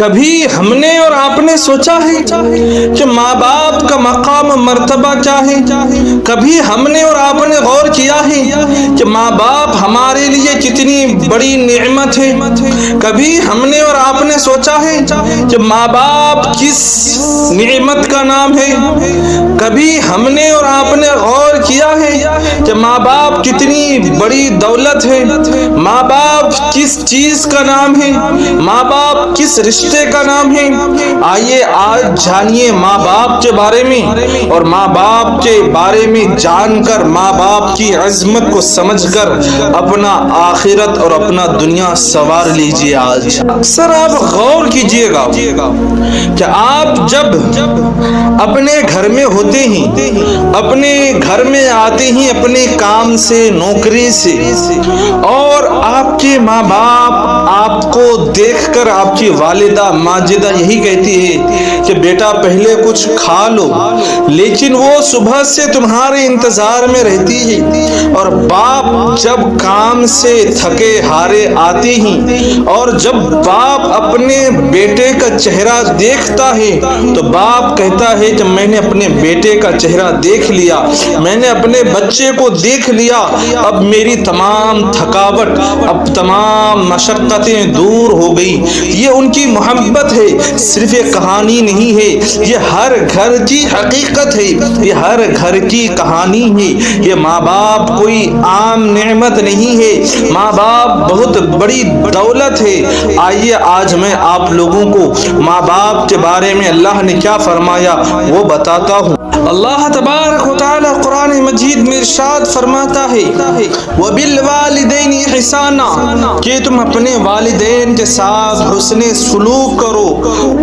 کبھی ہم نے اور آپ نے سوچا ہے کہ ماں باپ کا مقام و مرتبہ کیا ہے؟ کبھی ہم نے اور آپ نے غور کیا ہے کہ ماں باپ ہمارے لیے کتنی بڑی نعمت ہے؟ کبھی ہم نے اور آپ نے سوچا ہے کہ ماں باپ کس نعمت کا نام ہے؟ کبھی ہم نے اور آپ نے غور کیا ہے کہ ماں باپ کتنی بڑی دولت ہے؟ ماں باپ کس چیز کا نام ہے؟ ماں باپ کس رشتے کا نام ہے؟ آئیے آج جانیے ماں باپ کے بارے میں، اور ماں باپ کے بارے میں جان کر ماں باپ کی عظمت کو سمجھ کر اپنا آخرت اور اپنا دنیا سنوار لیجیے۔ آج اکثر آپ غور کیجیے گا کہ آپ جب اپنے گھر میں ہوتے ہیں، اپنے گھر میں آتے ہیں اپنے کام سے، نوکری سے، اور آپ کے ماں باپ آپ کو دیکھ کر آپ کی والدہ ماجدہ یہی کہتی ہے کہ بیٹا پہلے کچھ کھا لو، لیکن وہ صبح سے تمہارے انتظار میں رہتی ہے۔ اور باپ جب کام سے تھکے ہارے آتے ہیں، اور جب باپ اپنے بیٹے کا چہرہ دیکھتا ہے تو باپ کہتا ہے کہ میں نے اپنے بیٹے کا چہرہ دیکھ لیا، میں نے اپنے بچے کو دیکھ لیا، اب میری تمام تھکاوٹ، اب تمام مشقتیں دور ہو گئی۔ یہ ان کی محبت ہے، صرف ایک کہانی نہیں ہے، یہ ہر گھر کی حقیقت ہے، یہ ہر گھر کی کہانی ہے۔ یہ ماں باپ کوئی عام نعمت نہیں ہے، ماں باپ بہت بڑی دولت ہے۔ آئیے آج میں آپ لوگوں کو ماں باپ کے بارے میں اللہ نے کیا فرمایا وہ بتاتا ہوں۔ اللہ تبارک و تعالی قرآن مجید میں ارشاد فرماتا ہے وَبِالْوَالِدَيْنِ إِحْسَانًا، کہ تم اپنے والدین کے ساتھ حسن سلوک کرو،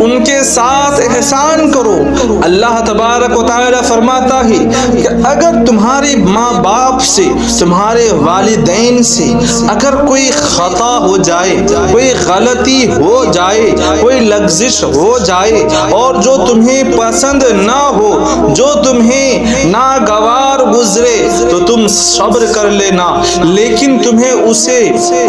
ان کے ساتھ احسان کرو۔ اللہ تبارک و تعالی فرماتا ہے کہ اگر تمہارے ماں باپ سے، تمہارے والدین سے اگر کوئی خطا ہو جائے، کوئی غلطی ہو جائے، کوئی لغزش ہو جائے، اور جو تمہیں پسند نہ ہو، جو تمہیں ناگوار گزرے، تو تم صبر کر لینا، لیکن تمہیں اسے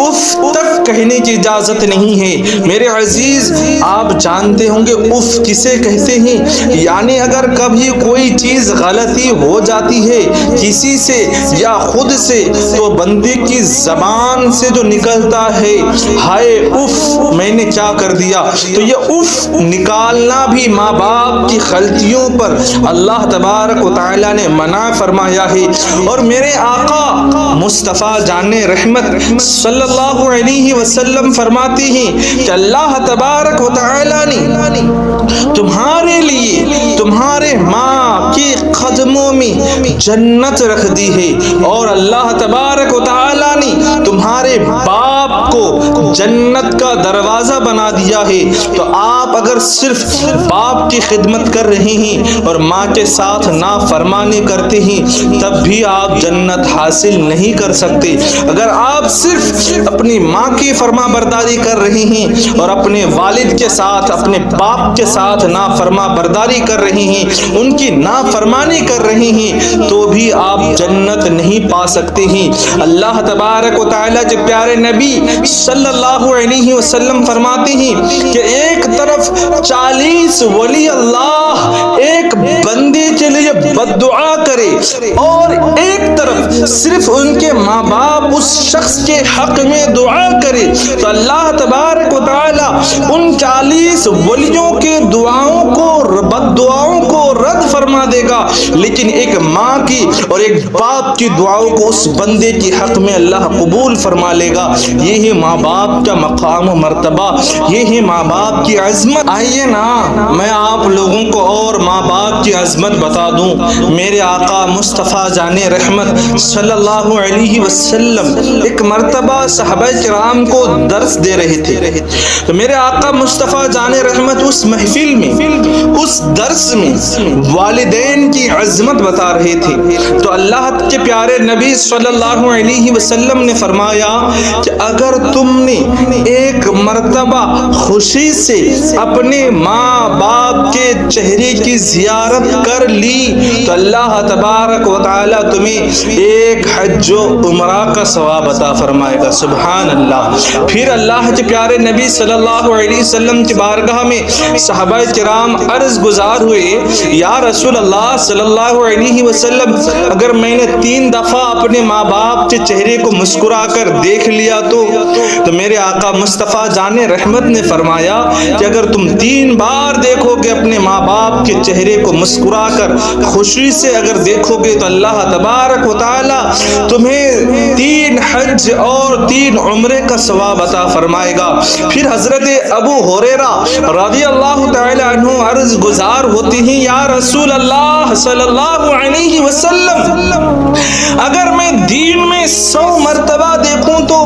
اف تک کہنے کی اجازت نہیں ہے۔ میرے عزیز، آپ جانتے ہوں گے اف کسے کہتے ہیں؟ یعنی اگر کبھی کوئی چیز غلطی ہو جاتی ہے کسی سے یا خود سے، تو بندے کی زبان سے جو نکلتا ہے ہائے اف میں نے کیا کر دیا، تو یہ اف نکالنا بھی ماں باپ کی غلطیوں پر اللہ تبارک و تعالی نے منع فرمایا ہے۔ اور میرے آقا مصطفیٰ جان رحمت صلی اللہ علیہ وسلم فرماتے ہیں کہ اللہ تبارک و تعالی نے تمہارے لیے تمہارے ماں کے قدموں میں جنت رکھ دی ہے، اور اللہ تبارک و تعالی نے تمہارے باپ کو جنت کا دروازہ بنا دیا ہے۔ تو آپ اگر صرف باپ کی خدمت کر رہے ہیں اور ماں کے ساتھ نافرمانی کرتے ہیں، تب بھی آپ جنت حاصل نہیں کر سکتے۔ اگر آپ صرف اپنی ماں کی فرما برداری کر رہے ہیں اور اپنے والد کے ساتھ، اپنے باپ کے ساتھ نافرما برداری کر رہے ہیں، ان کی نافرمانی کر رہے ہیں، تو بھی آپ جنت نہیں پا سکتے ہیں۔ اللہ تبارک و تعالیٰ کے پیارے نبی صلی اللہ علیہ وسلم فرماتے ہیں کہ ایک طرف 40 ولی اللہ ایک بندے کے لیے بد دعا کرے، اور ایک طرف صرف ان کے ماں باپ اس شخص کے حق میں دعا کرے، تو اللہ تبارک و تعالیٰ ان 40 ولیوں کے دعاؤں کو، بد دعاؤں کو رد فرما دے گا، لیکن ایک ماں کی اور ایک باپ کی دعاؤں کو اس بندے کی حق میں اللہ قبول فرما لے گا۔ یہ ہے ماں باپ کا مقام و مرتبہ، یہ ہے ماں باپ کی عظمت۔ آئیے نا میں آپ لوگوں کو اور ماں باپ کی عظمت بتا دوں۔ میرے آقا مصطفیٰ جان رحمت صلی اللہ علیہ وسلم ایک مرتبہ صحابہ کرام کو درس دے رہے تھے، تو میرے آقا مصطفیٰ جان رحمت اس محفل میں، اس درس میں والدین کی عظمت بتا رہے تھے تو اللہ کے پیارے نبی صلی اللہ علیہ وسلم نے فرمایا کہ اگر تم نے ایک مرتبہ خوشی سے اپنے ماں باپ کے چہرے کی زیارت کر لی تو اللہ تبارک و تعالی تمہیں ایک حج و عمرہ کا ثواب عطا فرمائے گا۔ سبحان اللہ۔ پھر اللہ کے پیارے نبی صلی اللہ علیہ وسلم کی بارگاہ میں صحابہ کرام عرض گزار ہوئے، یا رسول اللہ صلی اللہ علیہ وسلم اگر میں نے 3 دفعہ اپنے ماں باپ کے چہرے کو مسکرا کر دیکھ لیا تو میرے آقا مصطفیٰ جان رحمت نے فرمایا کہ اگر تم 3 بار دیکھو گے اپنے ماں باپ کے چہرے کو مسکرا کر خوشی سے اگر دیکھو گے تو اللہ تبارک و تعالی تمہیں 3 حج اور 3 عمرے کا ثواب عطا فرمائے گا۔ پھر حضرت ابو ہریرہ رضی اللہ تعالی عنہ عرض گزار ہوتے ہیں، یا رسول اللہ صلی اللہ علیہ وسلم اگر میں دین میں 100 مرتبہ دیکھوں تو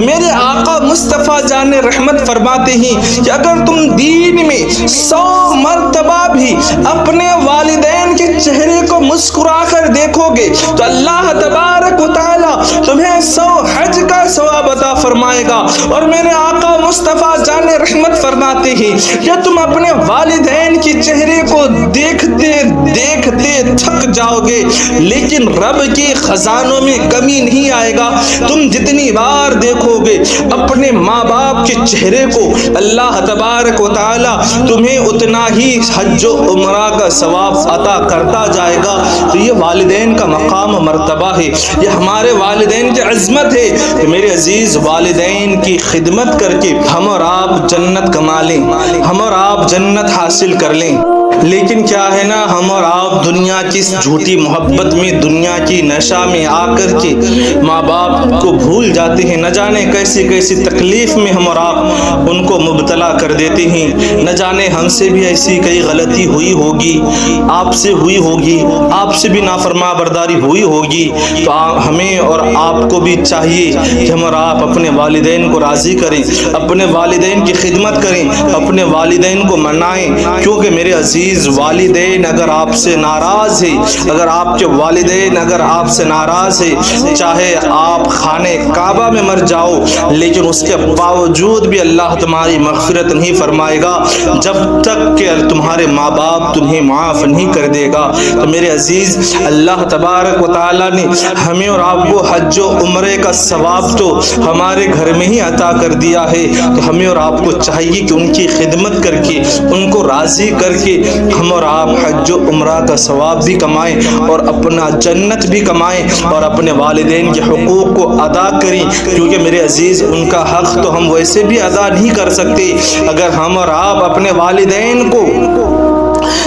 میرے آقا مصطفیٰ جان رحمت فرماتے ہیں کہ اگر تم دین میں 100 مرتبہ بھی اپنے والدین کے چہرے کو مسکرا کر دیکھو گے تو اللہ تبارک و تعالی تمہیں 100 حج کا ثواب عطا فرمائے گا۔ اور میرے آقا مصطفیٰ جان رحمت فرماتے ہیں کہ تم اپنے والدین کے چہرے کو دیکھتے دیکھتے تھک جاؤ گے لیکن رب کے خزانوں میں کمی نہیں آئے گا۔ تم جتنی بار دیکھو گے اپنے ماں باپ کے چہرے کو اللہ تبارک و تعالی تمہیں اتنا ہی حج و عمرہ کا ثواب عطا کرتا جائے گا۔ تو یہ والدین کا مقام و مرتبہ ہے، یہ ہمارے والدین کی عظمت ہے کہ میرے عزیز والدین کی خدمت کر کے ہم اور آپ جنت کما لیں، ہم اور آپ جنت حاصل کر لیں۔ لیکن کیا ہے نا، ہم اور آپ دنیا کی جھوٹی محبت میں، دنیا کی نشہ میں آ کر کے ماں باپ کو بھول جاتے ہیں۔ نہ جانے کیسی کیسی تکلیف میں ہم اور آپ ان کو مبتلا کر دیتے ہیں۔ نہ جانے ہم سے بھی ایسی کئی غلطی ہوئی ہوگی، آپ سے ہوئی ہوگی، آپ سے بھی نافرما برداری ہوئی ہوگی۔ تو ہمیں اور آپ کو بھی چاہیے کہ ہم اور آپ اپنے والدین کو راضی کریں، اپنے والدین کی خدمت کریں، اپنے والدین کو منائیں، کیونکہ میرے عزیز والدین اگر آپ سے ناراض ہے، اگر آپ کے والدین اگر آپ سے ناراض ہے، چاہے آپ خانے کعبہ میں مر جاؤ لیکن اس کے باوجود بھی اللہ تمہاری مغفرت نہیں فرمائے گا جب تک کہ تمہارے ماں باپ تمہیں معاف نہیں کر دے گا۔ تو میرے عزیز اللہ تبارک و تعالی نے ہمیں اور آپ کو حج و عمرے کا ثواب تو ہمارے گھر میں ہی عطا کر دیا ہے، تو ہمیں اور آپ کو چاہیے کہ ان کی خدمت کر کے، ان کو راضی کر کے ہم اور آپ حج و عمرہ کا ثواب بھی کمائیں اور اپنا جنت بھی کمائیں اور اپنے والدین کے حقوق کو ادا کریں، کیونکہ میرے عزیز ان کا حق تو ہم ویسے بھی ادا نہیں کر سکتے۔ اگر ہم اور آپ اپنے والدین کو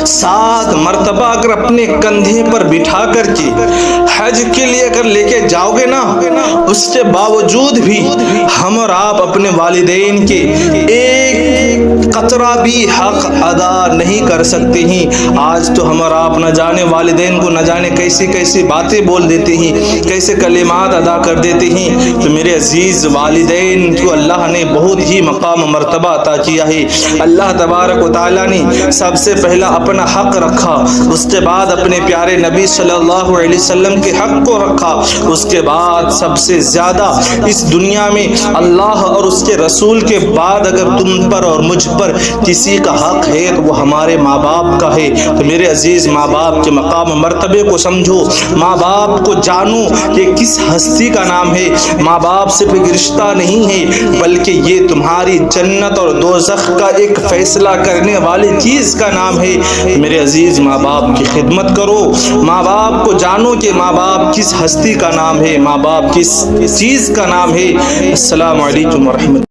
7 مرتبہ اگر اپنے کندھے پر بٹھا کر کے حج کے لیے اگر لے کے جاؤ گے نا، اس کے باوجود بھی ہم اور آپ اپنے والدین کے ایک قطرہ بھی حق ادا نہیں کر سکتے ہیں۔ آج تو ہم اور آپ نہ جانے والدین کو نہ جانے کیسی کیسی باتیں بول دیتے ہیں، کیسے کلمات ادا کر دیتے ہیں۔ تو میرے عزیز والدین کو اللہ نے بہت ہی مقام و مرتبہ عطا کیا ہے۔ اللہ تبارک و تعالیٰ نے سب سے پہلا اپنا حق رکھا، اس کے بعد اپنے پیارے نبی صلی اللہ علیہ وسلم کے حق کو رکھا، اس کے بعد سب سے زیادہ اس دنیا میں اللہ اور اس کے رسول کے بعد اگر تم پر اور مجھ پر کسی کا حق ہے تو وہ ہمارے ماں باپ کا ہے۔ تو میرے عزیز ماں باپ کے مقام و مرتبے کو سمجھو، ماں باپ کو جانو کہ کس ہستی کا نام ہے۔ ماں باپ سے کوئی رشتہ نہیں ہے بلکہ یہ تمہاری جنت اور دوزخ کا ایک فیصلہ کرنے والی چیز کا نام ہے۔ میرے عزیز ماں باپ کی خدمت کرو، ماں باپ کو جانو کہ ماں باپ کس ہستی کا نام ہے، ماں باپ کس چیز کا نام ہے۔ السلام علیکم ورحمۃ اللہ۔